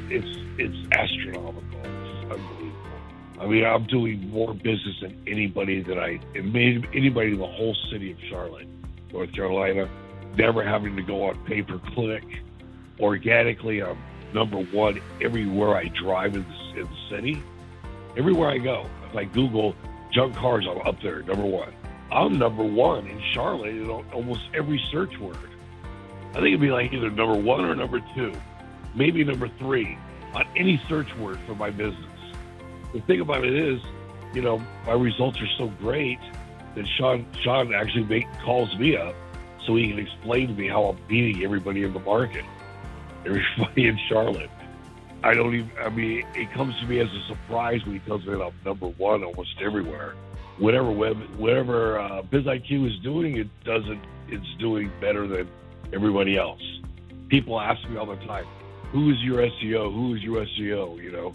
it's astronomical. It's unbelievable. I mean, I'm doing more business than anybody anybody in the whole city of Charlotte, North Carolina. Never having to go on pay-per-click. Organically, I'm number one everywhere I drive in the city. Everywhere I go, if I Google junk cars, I'm up there, number one. I'm number one in Charlotte in almost every search word. I think it'd be like either number one or number two, maybe number three on any search word for my business. The thing about it is, my results are so great that Sean actually calls me up so he can explain to me how I'm beating everybody in the market, everybody in Charlotte. It comes to me as a surprise when he tells me that I'm number one almost everywhere. Whatever BizIQ is doing, it's doing better than everybody else. People ask me all the time, who is your SEO? Who is your SEO?